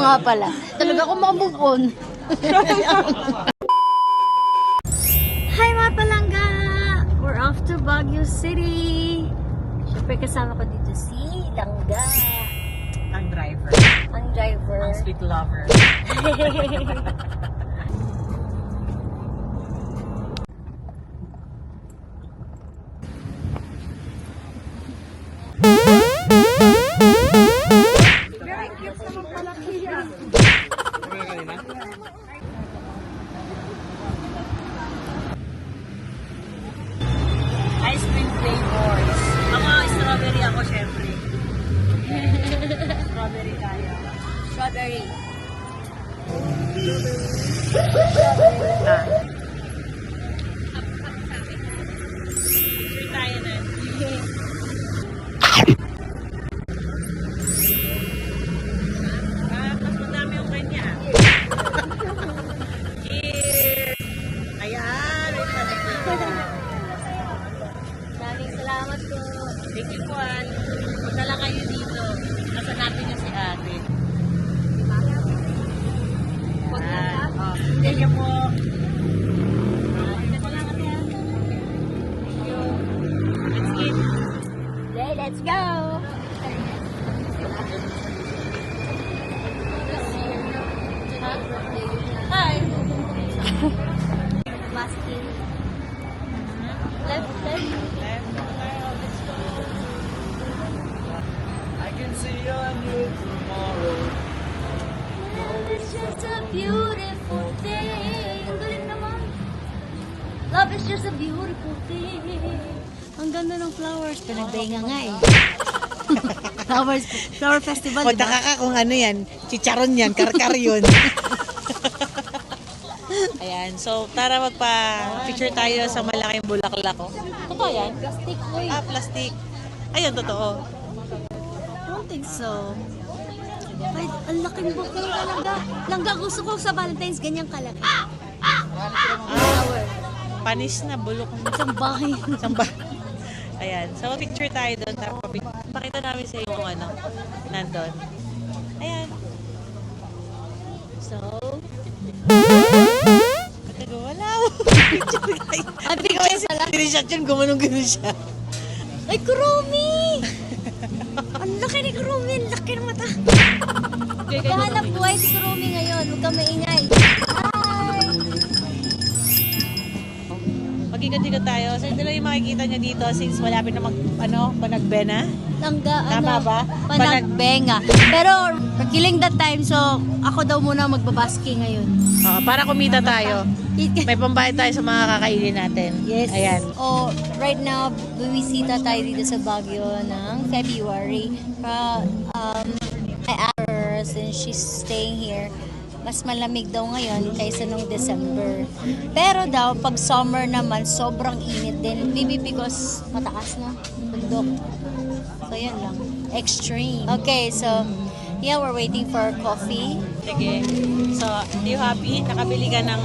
nga pala. Talaga ako makamove on. Hi mga palangga! We're off to Baguio City. Siyempre kasama ko dito si Langga. Ang driver. Ang driver. Ang sweet lover. Ice cream flavors. Ako, strawberry ako, syempre. Strawberry tayo. Strawberry. Picture tayo na. Mas madami yung kanya. Cheers! Ayan! Maraming salamat po. Thank you, Juan. Punta lang kayo dito. Kasanapin niyo si ate. Thank you po. Dito lang kami. Thank you. Let's eat. Okay, let's go! Hi! Basking. Left. Let's go. I can see you on you tomorrow. Love is just a beautiful thing. Ang galing naman. Love is just a beautiful thing. Ang ganda ng flowers. Pinagdahinga nga eh. Flower festival, O, diba? taka ka kung ano yan. Chicharon yan. Karkar yun. Ayan. So, tara magpa-picture tayo sa malaking bulaklak ko. Totoo yan? Plastic, oy. Ah, plastic. Ayun, totoo. I don't think so. Ay, ang laking bouquet talaga. Langga, gusto ko sa Valentine's ganyang kalaki. Flower. Panis na, bulok. Isang bahay. Samba. Ayan. So, picture tayo doon. Pakita namin sa iyo kung ano. Nandun. Ayan. So, Nagawalaw. Picture tayo. Ay, picture pala. Tinishot yun, gumanong-ganon siya. ay, Kurumi! Ang laki ni Kurumi. Ang laki ng mata. Kahanap buhay si Kurumi ngayon. Huwag kang maingay. Hi! Mag-ikot-ikot tayo. So, ito lang yung makikita nyo dito since malapit na Panagbena. Langga, Tama ba? Panagbenga. Pero, killing that time, so ako daw muna magbabasking ngayon. Para kumita tayo. May pambayad tayo sa mga kakainin natin. Yes. Ayan. Oh, right now, bumisita tayo dito sa Baguio ng February. My hours and she's staying here. Mas malamig daw ngayon kaysa nung December. Pero daw, pag summer naman, sobrang init din. Maybe because mataas na, bundok. So, yan lang. Extreme. Okay, so, yeah, we're waiting for our coffee. Sige. So, are you happy? Nakabili ka ng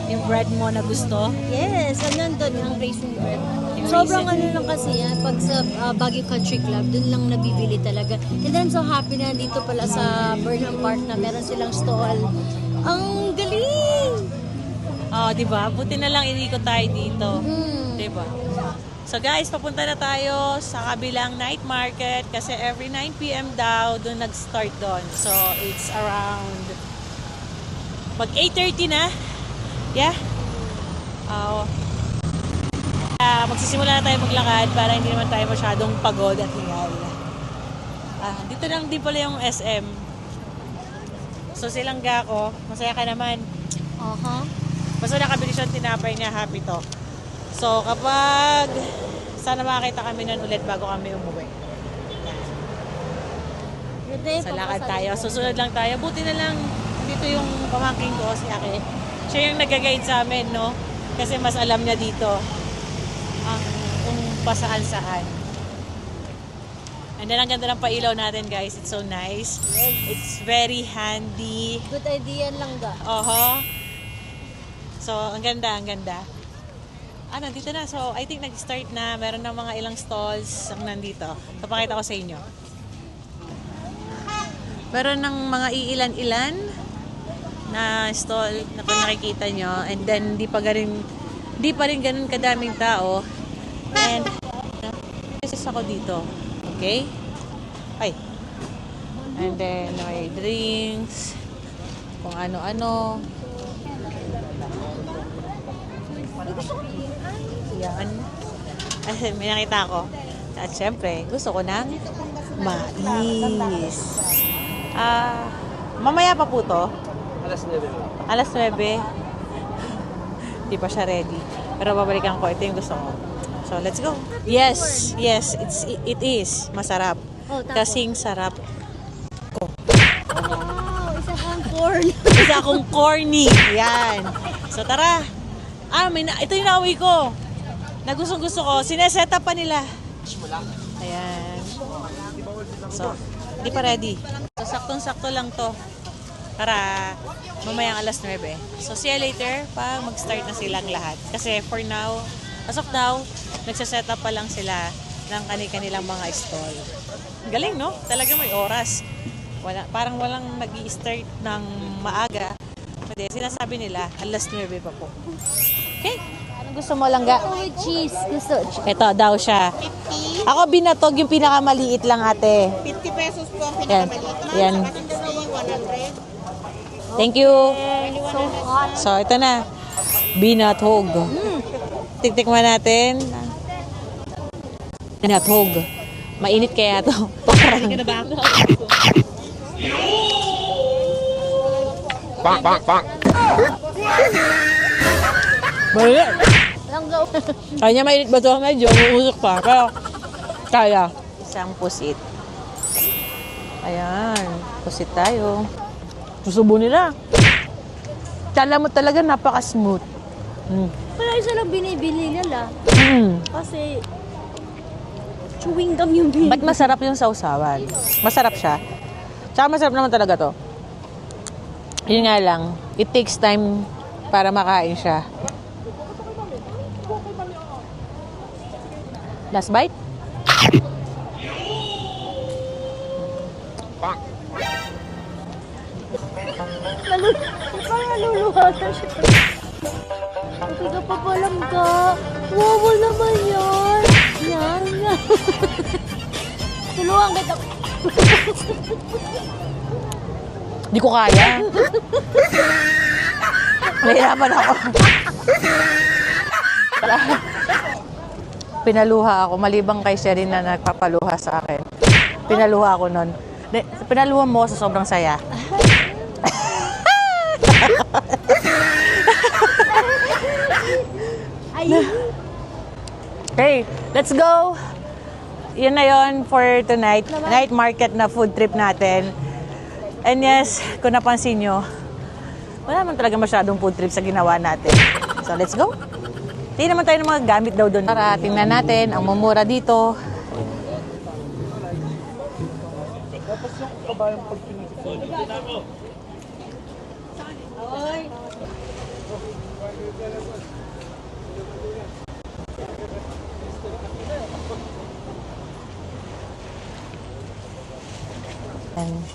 yung bread mo na gusto? Yes, nandun ang raisin bread. Yung Sobrang raisin. ano lang kasi yan, pag sa Baguio Country Club, dun lang nabibili talaga. And then so happy na dito pala sa Burnham Park na meron silang stall. Ang galing! Oh, di ba? Buti na lang inikot tayo dito. Hmm. Di ba? So guys, papunta na tayo sa kabilang night market kasi every 9 p.m. daw doon nag-start doon. So it's around mag 8:30 na. Yeah. Magsisimula na tayo maglakad para hindi naman tayo masyadong pagod at hingal. Dito lang din pala yung SM. So silangga ko, masaya ka naman. Basta nakabili siyang tinapay niya, happy to. So kapag sana makakita kami nun ulit bago kami umuwi. Sa lakad tayo. Susunod lang tayo. Buti na lang dito yung pamangking ko, si Ake. Siya yung nag-guide sa amin, no? Kasi mas alam niya dito kung pasaan-saan. And then, ang ganda ng pailaw natin, guys. It's so nice. Yes. It's very handy. Good idea lang ga. Oho. So, ang ganda, ang ganda. Nandito na. So, I think nag-start na. Meron ng mga ilang stalls ang nandito. So, pakita ko sa inyo. Meron ng mga iilan-ilan na stall na kung nakikita nyo. And then, di pa rin ganun kadaming tao. And, beses ako dito. Okay? Ay. And then, may drinks. Kung ano-ano. Yan. Ay, may nakita ako. At syempre, gusto ko ng mais. Mamaya pa po to. Alas 9. Alas 9. Di pa siya ready. Pero babalikan ko. Ito yung gusto ko. So, let's go. Yes, it is. Masarap. Oh, tapos? Kasing sarap. Wow, isa kang corn. Isa akong corny. Yan. So, tara. Ito yung nauwi ko. Na gustong-gusto ko. Sineset up pa nila. Ayan. So, hindi pa ready. So, saktong-sakto lang to. Para mamayang alas 9. So, see you later pag mag-start na silang lahat. Kasi for now, as of now, nagsaset up pa lang sila ng kanilang mga stall. Galing, no? Talaga may oras. Parang walang nag-i-start ng maaga. Hindi, sinasabi nila, alas 9 pa po. Okay? Anong gusto mo lang ga? With cheese. Gusto. Ito daw siya. Ako binatog yung pinakamaliit lang ate. 50 pesos po ang Yan. pinakamalito. Yan. Sa kasing 100. Thank you. So hot. So, ito na. Binatog. Tiktikman natin. Binatog. Mainit kaya to. Parang. Bang, bang, bang. Mainit. Langgaw. Kanya mainit ba to? Medyo umusok pa. Pero, kaya. Isang pusit. Ayan. Pusit tayo. Susubo nila. Kala mo talaga napaka-smooth. Wala isa lang binibili nila. Kasi chewing gum yung binibili. Ba't masarap yung sausawan? Masarap siya. Tsaka masarap naman talaga to. Yun nga lang, it takes time para makain siya. Last bite? Parang naluluhatan siya. Hindi ka pa palang ka. Wow naman yan. Yan. Tulungan kita. Di ko kaya. Nahirapan ako. Pinaluha ako. Malibang kay Sherin na nagpapaluha sa akin. Pinaluha ako nun. Pinaluha mo sa sobrang saya. Okay, let's go! Yun na yun for tonight. Night market na food trip natin. And yes, kung napansin nyo, wala naman talaga masyadong food trip sa ginawa natin. So let's go! Tingnan naman tayo ng mga gamit daw doon. Para tingnan natin ang mumura dito.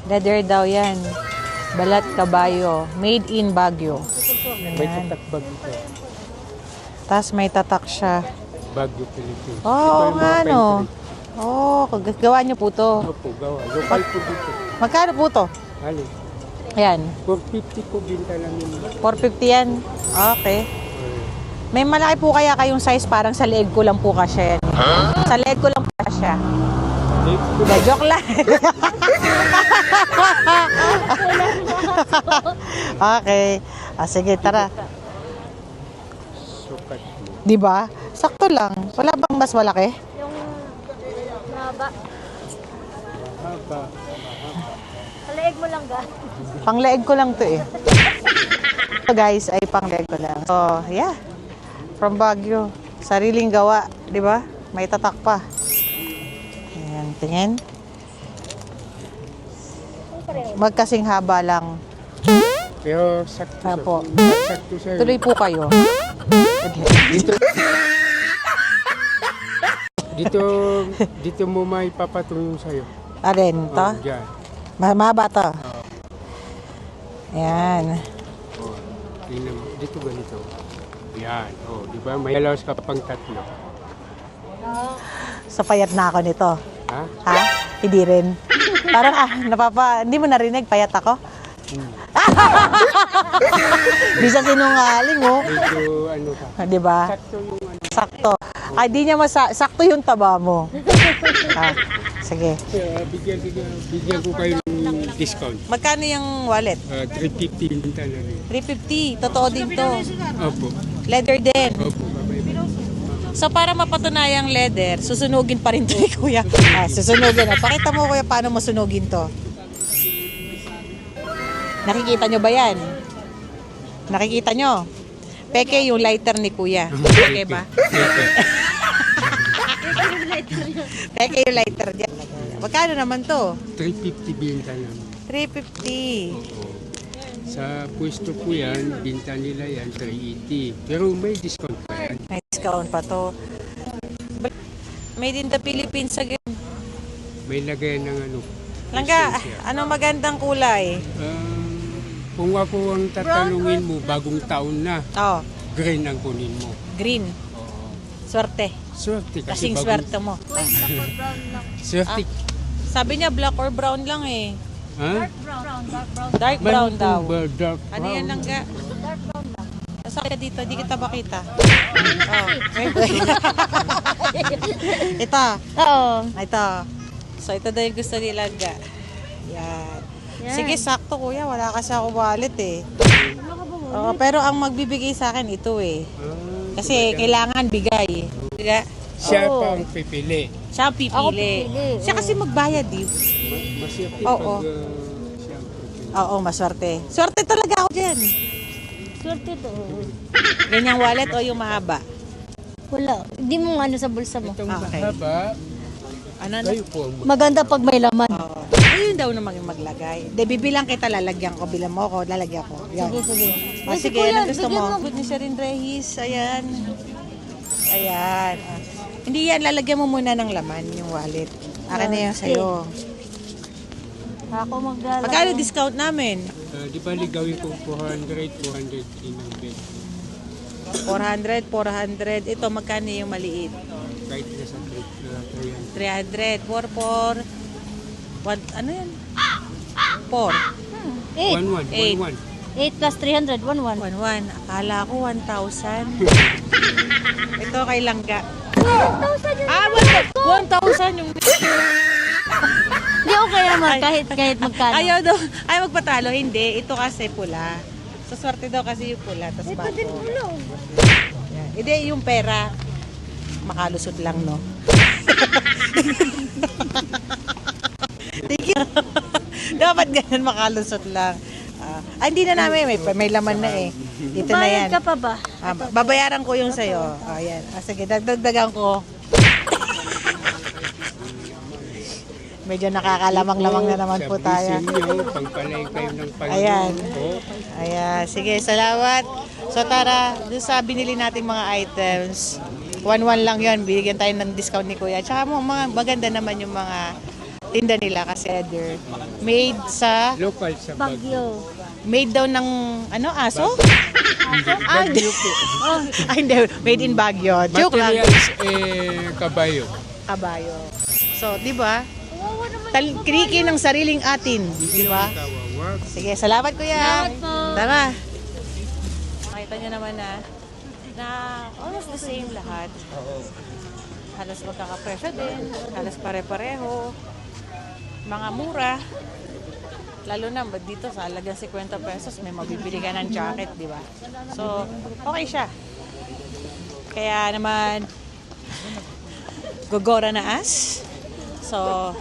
Leather daw yan. Balat kabayo. Made in Baguio. May Ayan. tatak Baguio ito. Tapos may tatak siya. Baguio, Philippines. Oo, Ito yung nga mga no. pantry. Oo, gawa niyo po to. Opo, gawa. Local po dito. Magkano po to? Hali. Ayan. 450 po binta lang yun. 450 yan. Okay. May malaki po kaya kayong size parang sa leeg ko lang po kasi yan. Sa leeg ko lang po kasi. Diba, joke lang. Okay. Sige, tara. Sukat po. Diba? Sakto lang. Wala bang mas malaki? Yung mahaba. Mahaba. Sa leeg mo lang ga. Pang leeg ko lang to eh. So guys, ay pang leeg ko lang. So, yeah. From Baguio. Sariling gawa. Diba? May tatak pa. Ayan, tingin. Magkasing haba lang. Pero sakto. Apo. Sakto sa'yo. Tuloy po kayo. Dito mo may papatulong sa'yo. Aren, to? Oh, dyan. Mahaba to. Ayan. Oh, tingnan mo. Dito ganito. Yan. Oh, di ba? May alawas ka pang tatlo. So, payat na ako nito. Ha? Ha? Hindi rin. Parang, hindi mo narinig, payat ako? Di sa sinungaling, oh. Medyo ano ka. Di ba? Sakto yung ano. Sakto. Ay, di niya sakto yung taba mo. Sige. Bigyan ko kayo ng discount. Magkano yung wallet? 350 binta na rin. 350. Totoo din to. Opo. Leather din. Opo. So, para mapatunayang leather, susunugin pa rin to ni Kuya. Susunugin. Pakita mo, Kuya, paano masunugin to. Nakikita nyo ba yan? Nakikita nyo? Peke yung lighter ni Kuya. Peke ba? Peke yung lighter dyan. Magkano naman to? 350 binta namin. 350. Oo. Sa pwesto po yan, binta nila yan 380. Pero may discount pa yan. May discount pa to. Made in the Philippines again. May lagay ng ano. Langga, lisensya. ano magandang kulay? Kung ako ang tatanungin mo, bagong taon na, Oh, green ang kunin mo. green. Oo. Swerte. Swerte kasi Kasing bagong- swerte mo. Swerte. Sabi niya black or brown lang eh. Ha? Dark brown Mayroon daw. pong dark brown. Ano yan langga? Sasakit ka dito, di kita makita. Oh, wait. Ito. Oo. Ito. So, ito daw yung gusto ni Langga. Yan. Yan. Sige, sakto kuya. Wala kasi ako wallet eh. Oo, pero ang magbibigay sa akin ito eh. Kasi kailangan bigay. Diba? Siya Oo. pa ang pipili. Siya ang pipili. Ako pipili, Siya oo. kasi magbayad eh. Maswerte Oo. pag siya ang pipili. Oo, maswerte. Swerte talaga ako dyan. Swerte to. Ganyang wallet o yung mahaba? Wala. Hindi mo ano sa bulsa mo. Itong Okay. mahaba, Ano na? kayo po ang Maganda pag may laman. Oo. Ayun daw naman yung maglagay. De, bibilang kita, lalagyan ko. Bilang mo ako, lalagyan ko. Yan. Sige, sige. Sige, ano gusto mo? Good ni Sherin Rehis. Ayan. Ayan. Hindi yan, lalagyan mo muna ng laman yung wallet. Akin na yan sa'yo. Ako maglalagay. Magkano discount namin? di ba ligawin ko 400, 400 300. 400, 400. Ito, magkano yung maliit? Kahit nasa 300. 300. 4, 4. Ano yan? 4. 8. 1-1, 1-1. 8 plus 300, 1-1. 1,1. Akala ko 1,000. Ito kay Langga. 1,000 yung... Hindi, okay naman. Kahit magkano. Ayaw daw. Ayaw magpatalo. Hindi. Ito kasi pula. So, swerte daw kasi yung pula. Tapos bago. Yan. Hindi, yung pera. Makalusot lang, no? Thank you. Dapat ganun makalusot lang. Hindi na namin. May laman na eh. Dito na yan. Bayad ka pa ba? Babayaran ko yung sa'yo. Ayan. Sige, dagdagan ko. Medyo nakakalamang-lamang na naman po tayo. Sa nyo, pangpalay kayo ng Panginoon Ayan. po. Ayan. Sige, salamat. So tara, doon sa binili nating mga items, 1-1 lang yon, bigyan tayo ng discount ni Kuya. Tsaka mga maganda naman yung mga tinda nila kasi leather. Made sa, Local sa Baguio. Bagyo. made daw ng, ano, aso? Ah, hindi. Ah, hindi. Made in Baguio. Joke lang. Materials, kabayo. Kabayo. So, di ba? Kriki ng sariling atin. Di ba? Kawawa. Sige, salamat kuya. Salamat po. Tara. Makita niyo naman na almost the same lahat. Halos magkakapresyo din. Halos pare-pareho. Mga mura. Lalo na dito sa halagang 50 pesos may mabibili ka ng jacket, di ba? So, okay siya. Kaya naman gogora na as. So,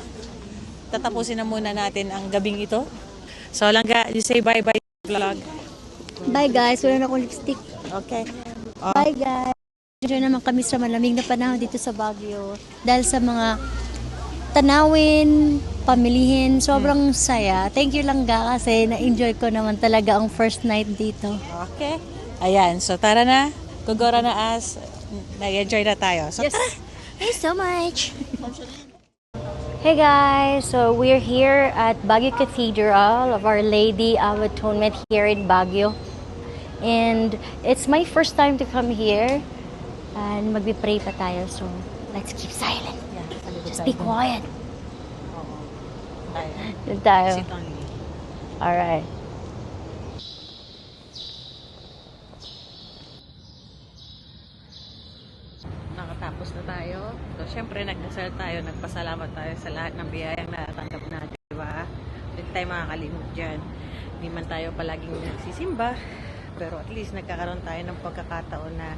tatapusin na muna natin ang gabing ito. So, Langga, you say bye-bye vlog. Bye guys. Wala na akong lipstick. Okay. Bye guys. Enjoy naman kami sa malamig na panahon dito sa Baguio. Dahil sa mga tanawin, pamilihin, sobrang saya. Thank you Langga kasi na-enjoy ko naman talaga ang first night dito. Okay. Ayan. So, tara na. Gogora na as. Nag-enjoy na tayo. So, Yes. tara. Thanks so much. Hey guys, so we're here at Baguio Cathedral of Our Lady of Atonement here in Baguio. And it's my first time to come here. And magbi-pray pa tayo, so let's keep silent. Just be quiet. Yun tayo. Sit only. Alright. Nakatapos na tayo. So, syempre, nagdasal tayo, nagpasalamat tayo sa lahat ng biyayang natatanggap natin, di ba? Hindi tayo makakalimot dyan. Hindi man tayo palaging nagsisimba, pero at least nagkakaroon tayo ng pagkakataon na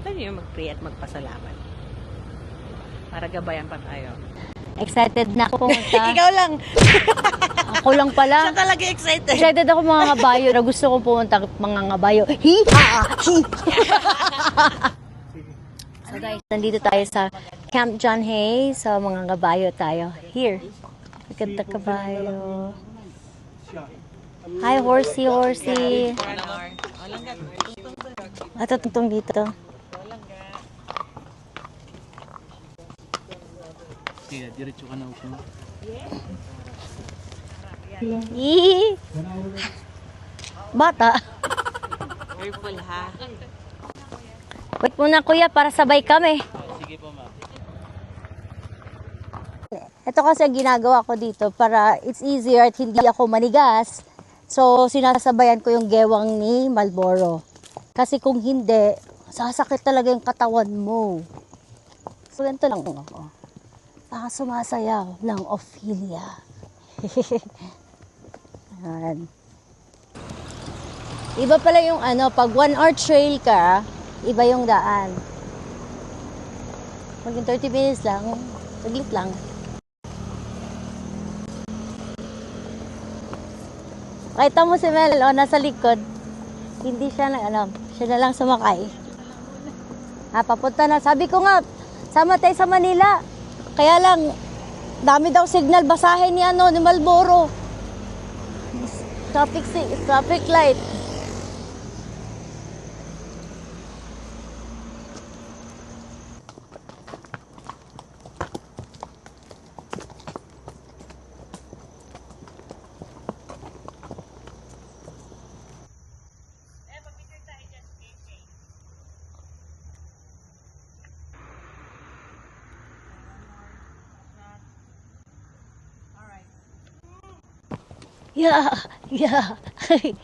tayo yung mag-pray at magpasalamat. Para gabayan pa tayo. Excited na ako pumunta. Ikaw lang! Ako lang pala. Siya talaga excited. Excited ako mga ngabayo na gusto kong pumunta mga ngabayo. Hi-ha! So guys, nandito tayo sa Camp John Hay. So mga ngabayo tayo. Here. Look at the kabayo. Hi, horsey, horsey. At tungtong dito. Diretso ka na upo. Yee! Bata. Careful ha. Wait muna kuya para sabay kami. Sige po, ma'am. Ito kasi ang ginagawa ko dito para it's easier at hindi ako manigas. So, sinasabayan ko yung gewang ni Marlboro. Kasi kung hindi, sasakit talaga yung katawan mo. So, ganito lang ako. Sumasayaw ng Ophelia. Ayan. Iba pala yung pag 1 hour trail ka, iba yung daan. Maging 30 minutes lang, saglit lang. Kita mo si Mel, nasa likod. Hindi siya siya na lang sumakay. Papunta na. Sabi ko nga, sama tayo sa Manila. Kaya lang, dami daw signal basahin ni ni Marlboro. Traffic light. Yeah, yeah. Okay.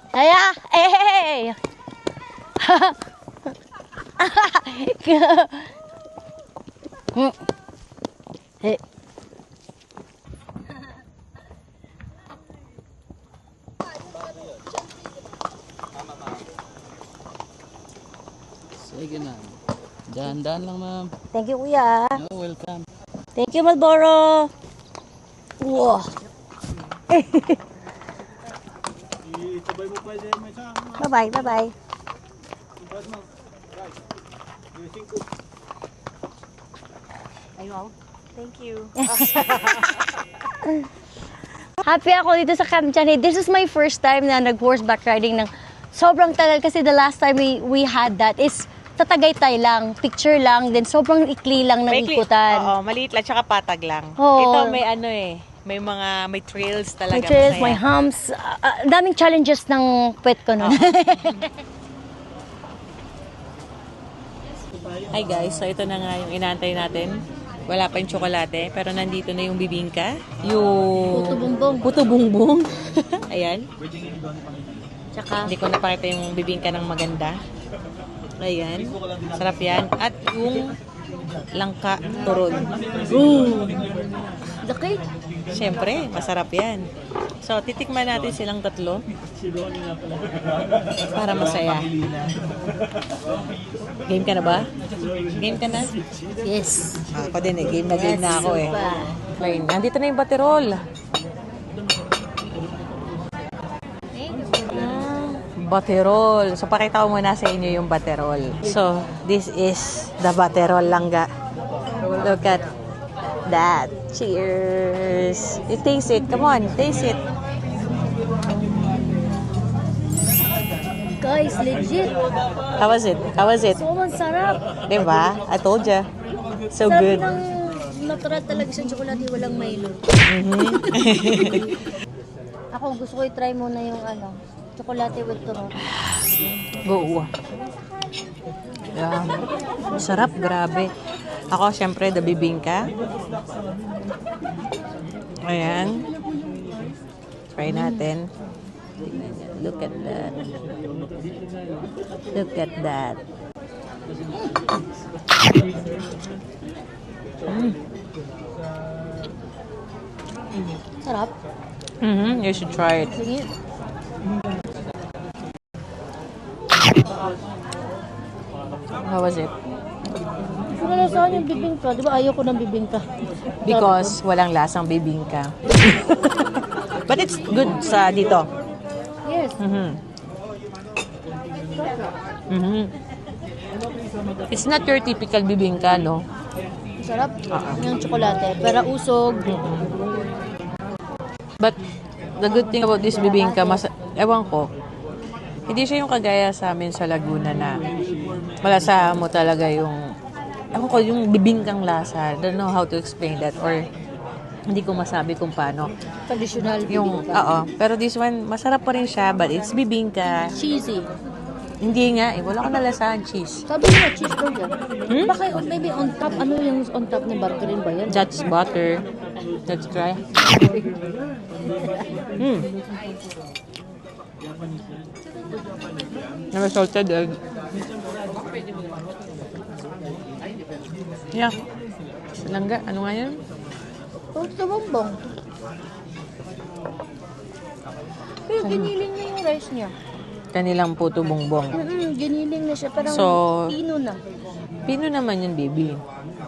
Kaya, hey! Hey. Sige na. Dahan-dahan lang, ma'am. Thank you, kuya. Oh, welcome. Thank you, Marlboro. Wow. Bye-bye, bye-bye. Ayun. Thank you. Happy ako dito sa Camp John Hay. This is my first time na nag-horseback riding ng sobrang tagal kasi the last time we had that is sa Tagaytay lang, picture lang, then sobrang ikli lang ng ikutan. Oo, maliit lang, tsaka patag lang. Oo. Ito may may trails talaga. May trails, masaya. may humps, daming challenges ng pet ko nun. Hi guys, so ito na nga yung inaantay natin. Wala pa yung tsokolate, pero nandito na yung bibingka. Yung Puto bumbong. Puto bumbong. Ayan. Tsaka, Hindi ko napakita yung bibingka ng maganda. Ayan. Sarap yan. At yung langka turon. laki. Siyempre, masarap yan. So, titikman natin silang tatlo. Para masaya. Game ka na ba? Game ka na? Yes. Ako din eh. Game na ako eh. Pa. Fine. Nandito na yung baterol. Baterol. So, pakita ko muna sa inyo yung baterol. So, this is the baterol langga. Look at that. Cheers. You taste it. Come on, taste it. Guys, legit. How was it? How was it? Sobrang sarap. Diba? I told ya. So Sarap good. ng natural talaga siyang tsokolate, walang Milo. Ako gusto ko i-try muna yung tsokolate with turon. Go. Yeah. Sarap, grabe. Ako, syempre, the bibingka. Ayan. Try natin. Tingnan niyo. Look at that. Look at that. Sarap. You should try it. Sige. How was it? Kung ano saan yung bibingka, di ba ayaw ko ng bibingka? Because walang lasang bibingka. But it's good sa dito. Yes. It's not your typical bibingka, no? Sarap. Yung tsokolate. Pero usog. But the good thing about this bibingka, ewan ko, hindi siya yung kagaya sa amin sa Laguna na malasahan mo talaga yung, ewan ko, yung bibingkang lasa. I don't know how to explain that or hindi ko masabi kung paano. Traditional Yung, bibingka. oo. Pero this one, masarap pa rin siya, but it's bibingka. Cheesy. Hindi nga, wala ko nalasahan cheese. Sabi niya, cheese daw yan. Baka maybe on top, ano yung on top ni margarine ba yan? That's butter. Let's try. Never salted egg. Yeah. Langga, ano nga yan? Oh, tumambong. Pero giniling niya yung rice niya. Kanilang puto bongbong. Giniling na siya. Parang So, pino na. Pino naman yun, baby.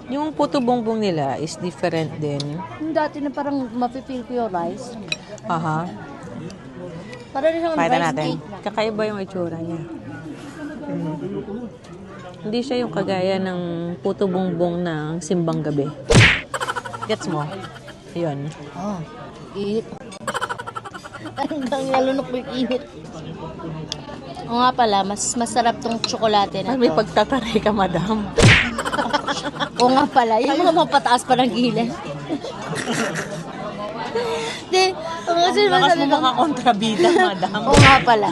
Yung puto bongbong nila is different din. Yung dati na parang mapipil ko yung rice. Aha. Parang siyang Pakita rice natin. cake na. Kakaiba yung itsura niya. Hindi siya yung kagaya ng puto bongbong ng simbang gabi. Gets mo? Ayun. Oh, init. Hanggang lalunok ko yung init. O nga pala, mas masarap tong tsokolate na Ay, may to. pagtataray ka, madam. O nga pala, yung mga mapataas pa ng gilid. Di, ang kasi Lakas mo masarap. makakontrabida, madam. O nga pala.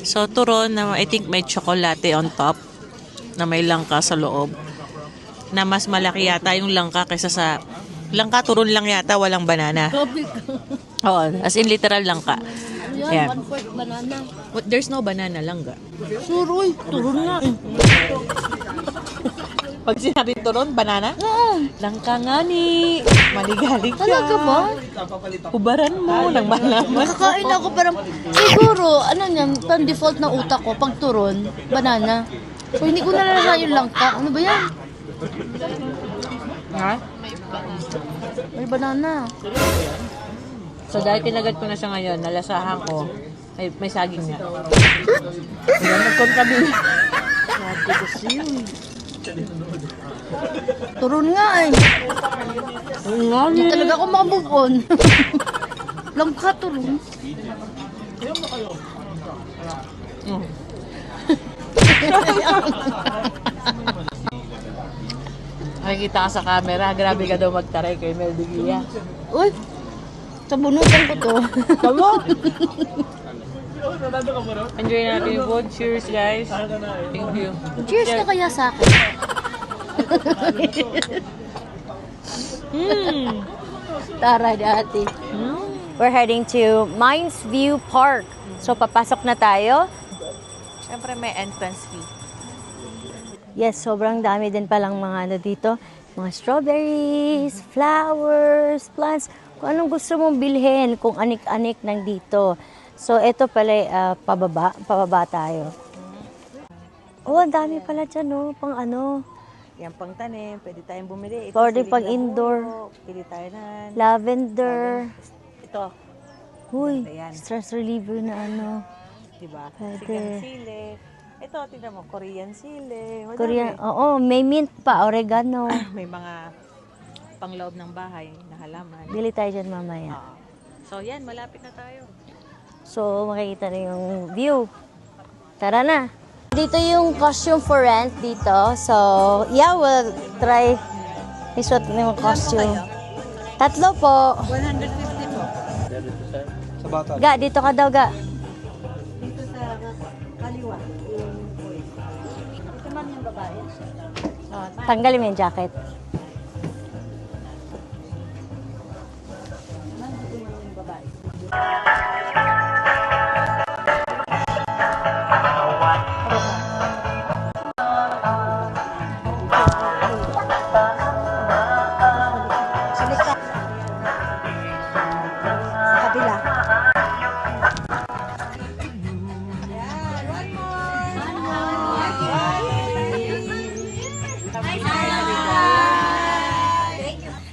So, turon na I think may chocolate on top na may langka sa loob na mas malaki yata yung langka kaysa sa langka turon lang yata, walang banana. Gabi ka. Oo, as in literal langka. Yan, Yeah. 1/4 banana. But there's no banana langka. Suroy, turon nga eh. Pag sinabi turon, banana? Oo. Langka nga ni. Maligalig ka. Talaga ba? Hubaran mo nang malaman. Nakakain ako parang, siguro, ano yan, parang default na utak ko, pag turon, banana. So, hindi ko nalala yung langka. Ano ba yan? Ha? May banana. So dahil tinagat ko na siya ngayon, nalasahan ko, may saging nga. Ayan, nagkontrabili. Sabi ko siya. Turon nga eh. Hindi talaga ako makamove on. Langka turon. Nakikita ka sa camera, grabe ka daw magtaray kay Mel Digia. Uy, sabunutan ko to. Tama? Enjoy natin yung food. Cheers, guys. Thank you. Cheers ka kaya sa akin. Tara dati. We're heading to Mines View Park. So, papasok na tayo. Siyempre may entrance fee. Yes, sobrang dami din palang mga ano dito. Mga strawberries, flowers, plants. Kung anong gusto mong bilhin, kung anik-anik nang dito. So, ito pala, pababa tayo. Oh, ang dami pala dyan, no? Pang ano, Yan pang tanim, pwede tayong bumili. Ito, Pwede siling pang labuyo, indoor. Pili tayo na. lavender. Ito, Uy, Ayan. stress reliever na ano. diba? Pwede. Sigang sili. Ito, tingnan mo, Korean sili. Madami. Korean, oo, may mint pa, oregano. May mga pangloob ng bahay na halaman. Bili tayo dyan mamaya. Oo. So, yan, malapit na tayo. So, makikita na yung view. Tara na. Dito yung costume for rent dito. So, yeah, we'll try isuot na yung costume. 3 po. 150 po. Ga, dito ka daw, ga. Dito sa kaliwa. Ito man yung babae. Tanggalin mo yung jacket.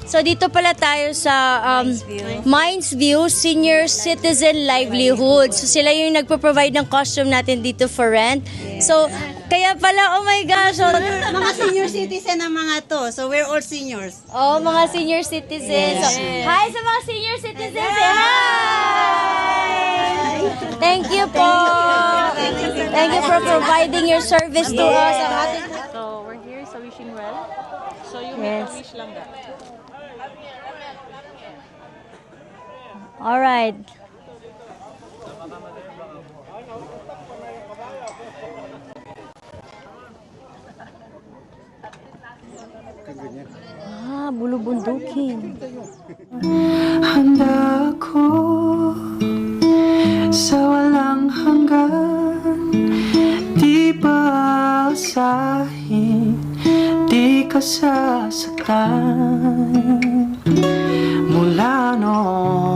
So dito pala tayo sa Mines View Senior Citizen Livelihood. So sila yung nagpo-provide ng costume natin dito for rent. So kaya pala, oh my gosh. So, Mga senior citizen ang mga to. So we're all seniors. oh, mga senior citizens. So, hi sa mga senior citizens. Hi! Thank you po. Thank you for providing your service to us. So, we're here sa Wishing Well. So, you Yes. make a wish lang ga. All right. Ah, bulubundukin. Handa ako sa walang hanggan. Di ba asahin, di ka sasaktan. Mula noon